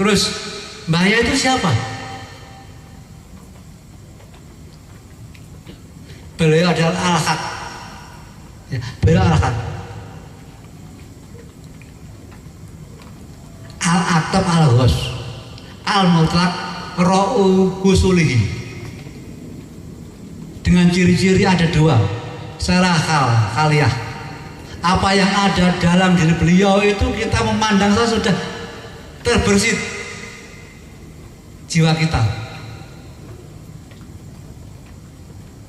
Terus bahaya itu siapa? Beliau adalah Al-Haq. Ya, beliau Al-Haq. Al-Atab Al-Ghos Al-Mutlaq Ra'u Husulihi. Dengan ciri-ciri ada dua secara khaliah. Apa yang ada dalam diri beliau itu kita memandang sudah terbersit jiwa kita,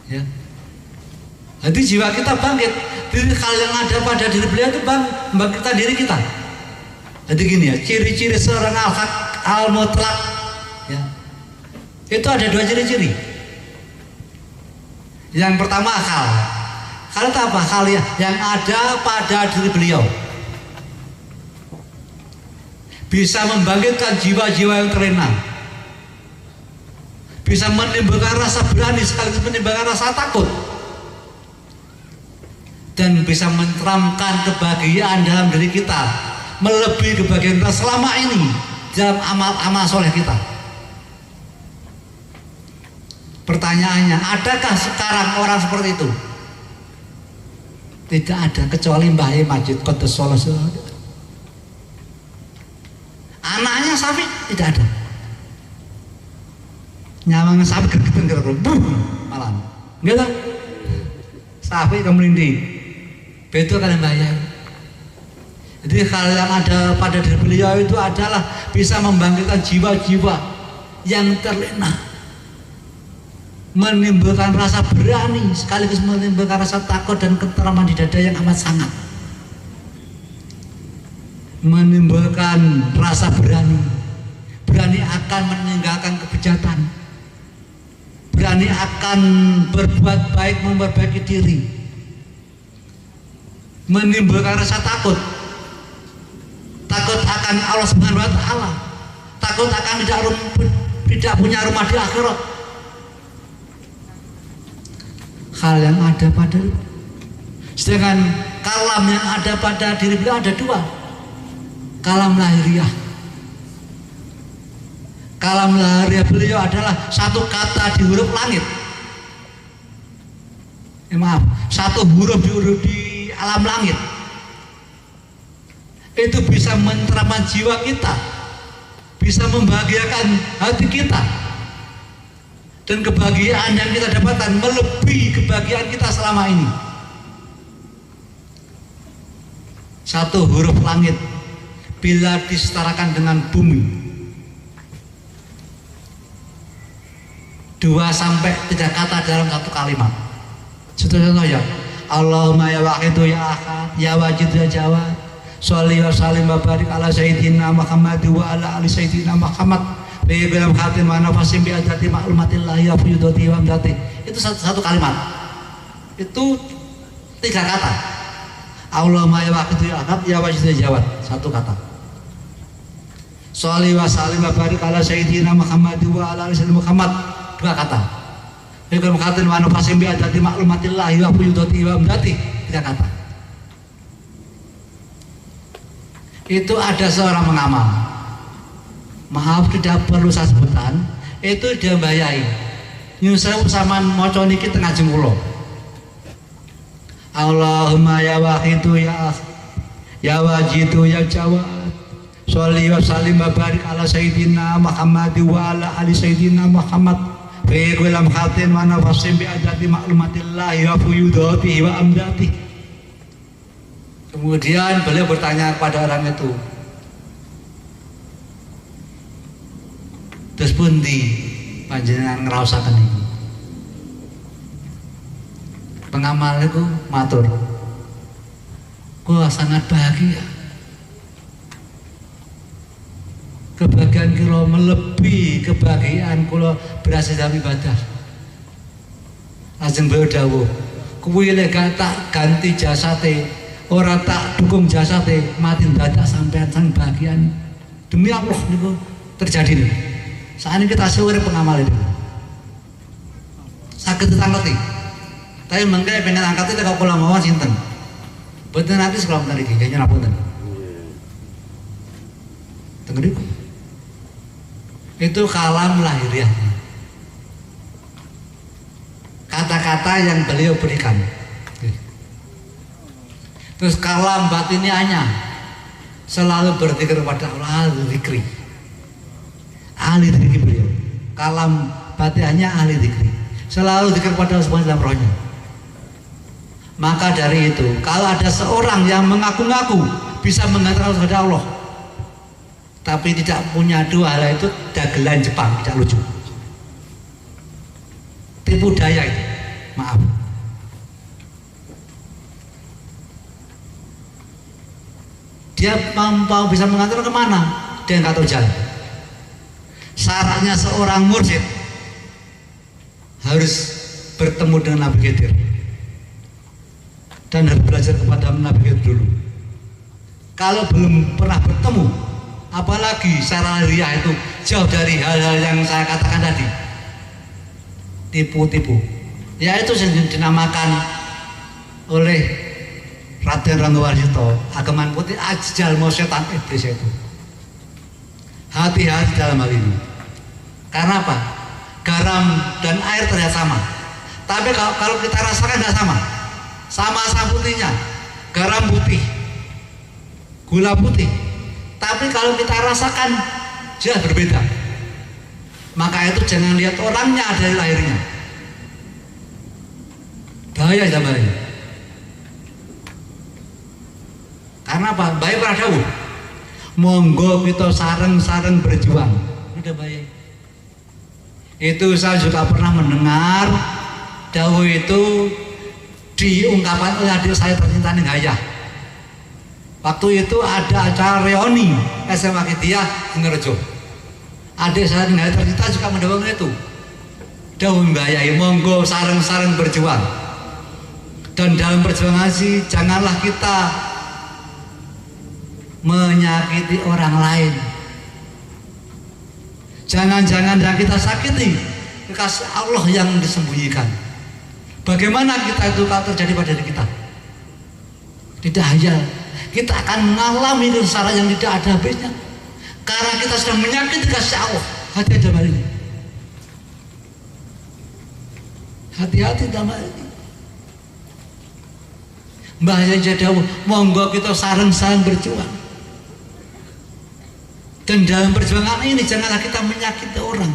ya. Jadi jiwa kita bangkit. Diri hal yang ada pada diri beliau itu membangkitkan diri kita. Jadi gini ya, ciri-ciri seorang Al-Haq Al-Mutlaq, ya. Itu ada dua ciri-ciri. Yang pertama akal. Akal itu apa? Hal yang ada pada diri beliau. Bisa membangkitkan jiwa-jiwa yang terlena. Bisa menimbulkan rasa berani sekaligus menimbulkan rasa takut. Dan bisa menteramkan kebahagiaan dalam diri kita, melebihi kebahagiaan kita selama ini dalam amal-amal soleh kita. Pertanyaannya, adakah sekarang orang seperti itu? Tidak ada, kecuali Mbah Yai Majid Qaddasallahu. Anaknya Safi tidak ada. Nyawangnya Safi gergeten malah enggak tahu. Safi kemelindi. Betul kan Mbah Yai. Jadi hal yang ada pada diri beliau itu adalah bisa membangkitkan jiwa-jiwa yang terlena, menimbulkan rasa berani sekaligus menimbulkan rasa takut dan keteraman di dada yang amat sangat, menimbulkan rasa berani akan meninggalkan kebejatan, berani akan berbuat baik, memperbaiki diri, menimbulkan rasa takut akan Allah Subhanahu wa Ta'ala, takut akan tidak punya rumah di akhirat. Hal yang ada pada, sedangkan kalam yang ada pada diri beliau ada dua. Kalam lahiriah. Kalam lahiriah beliau adalah satu kata di huruf langit. Maaf, satu huruf di alam langit. Itu bisa menteramkan jiwa kita, bisa membahagiakan hati kita, dan kebahagiaan yang kita dapatkan melebihi kebahagiaan kita selama ini. Satu huruf langit bila disetarakan dengan bumi, 2 sampai 3 kata dalam satu kalimat. Contoh ya, Allahumma ya wahidu ya ahad ya wajid ya jawad, sholli wa sallim wa barik ala sayyidina Muhammad wa ala ali sayyidina Muhammad bi bilam khatim wa nafasim bi adati ma'lumatillahi wa fuyudati wa amdati. Itu satu kalimat. Itu 3 kata. Allahumma ya wahidu ya ahad ya wajid ya jawad, satu kata. Sholli wa sallim wa barik ala sayyidina Muhammad wa ala ali sayyidina Muhammad, 2 kata. Bi bilam khatim wa nafasim bi adati ma'lumatillahi wa fuyudati wa amdati, 3 kata. Itu ada seorang mengamal, maaf tidak perlu saya sebutkan, itu dia Mbah Yai nyusul sama moco niki tengah jengkulo. Allahumma ya wahidu ya wajidu ya jawad, sholli wa sallim wa barik ala sayyidina Muhammad wa ala ali sayyidina Muhammad fi kulli khatin wa nafasim bi adati ma'lumatillahi wa fuyudati wa amdati. Kemudian beliau bertanya kepada orang itu, terus pundi panjenengan ngraosaken iki? Pengamal itu matur, kula sangat bahagia. Kebahagiaan kula melebihi kebahagiaan kula berhasil dalam ibadah. Lajeng beliau dawuh, kuwi lek tak ganti jasate, ora tak dukung jasate, mati dadak sampean sang bagian. Demi Allah niku terjadi nih. Saat ini kita sore pengamal itu sakit ditangketi, tapi mengke pengen angkat itu kalau kula mawon sinten boten nanti sekolah bentar iki kayaknya ngapunten tengeriku Itu kalam lahiriahnya, kata-kata yang beliau berikan. Terus kalam batiniahnya selalu berzikir kepada Allah, ahli zikri beliau. Kalam batiniahnya ahli zikri, selalu zikir kepada Allah Subhanahu dalam rohnya. Maka dari itu, kalau ada seorang yang mengaku-ngaku bisa mengatakan kepada Allah, tapi tidak punya dua hal itu, dagelan Jepang, tidak lucu. Tipu daya itu, maaf. Dia mau bisa mengatur kemana? Dia nggak tahu jalan. Syaratnya seorang mursyid harus bertemu dengan Nabi Khidir dan harus belajar kepada Nabi Khidir dulu. Kalau belum pernah bertemu, apalagi secara lahiriah itu jauh dari hal-hal yang saya katakan tadi, tipu-tipu. Ya itu yang dinamakan oleh Raden Ranggawarsita, Ageman Putih, ajal mau setan iblis itu. Hati-hati dalam hal ini. Karena apa? Garam dan air terlihat sama, tapi kalau kita rasakan tidak sama. Sama-sama putihnya, garam putih, gula putih. Tapi kalau kita rasakan jelas berbeda. Maka itu jangan lihat orangnya dari lahirnya. Bahaya zaman ini. Karena apa? Baik para dawuh, monggo kita sareng-sareng berjuang. Udah baik. Itu saya juga pernah mendengar dawuh itu diungkapkan oleh adik saya tercinta ning Hayah. Waktu itu ada acara reuni SMA Kidiyah di Ngerejo. Adik saya ning Hayah tercinta juga mendawuhkan itu. Dawuh Mbahayai, monggo sareng-sareng berjuang. Dan dalam perjuangan sih janganlah kita menyakiti orang lain. Jangan-jangan yang kita sakiti kekasih Allah yang disembunyikan. Bagaimana kita itu kalau terjadi pada diri kita? Tidak hayal, kita akan mengalami kesesaran yang tidak ada habisnya. Karena kita sedang menyakiti kasih Allah. Hati-hati dalam hal ini. Hati-hati dalam hal ini. Mbah Yaya dawuh, monggo kita sareng-sareng berjuang. Dan dalam perjuangan ini janganlah kita menyakiti orang,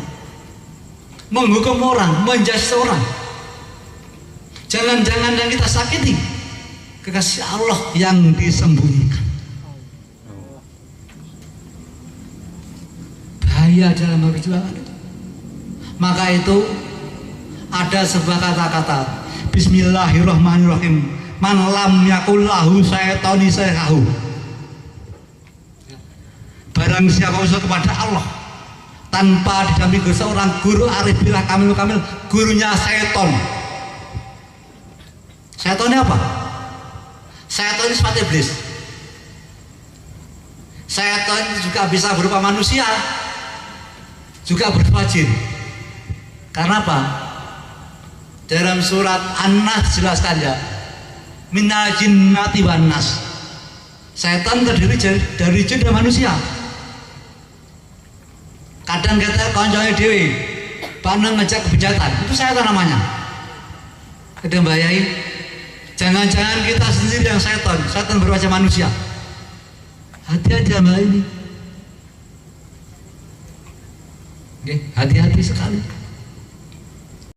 menghukum orang, menjudge orang. Jangan-jangan yang kita sakiti kekasih Allah yang disembunyikan. Bahaya dalam perjuangan itu. Maka itu ada sebuah kata-kata, Bismillahirrahmanirrahim, man lam yakullahu syaitani sayhahu. Barang siapa usul kepada Allah tanpa didampingi seorang guru arif billah kamil, gurunya setan. Setannya apa? Setan ini sifat iblis. Setan juga bisa berupa manusia, juga berupa jin. Karena apa? Dalam surat An-Nas jelaskan ya, minal jinnati wan nas. Setan terdiri dari jin dan manusia. Kadang kita konconya dewi, pandang ngejak kebejatan, itu setan namanya. Kita membayai, jangan-jangan kita sendiri yang setan berwajah manusia. Hati-hati sama ini. Hati-hati sekali.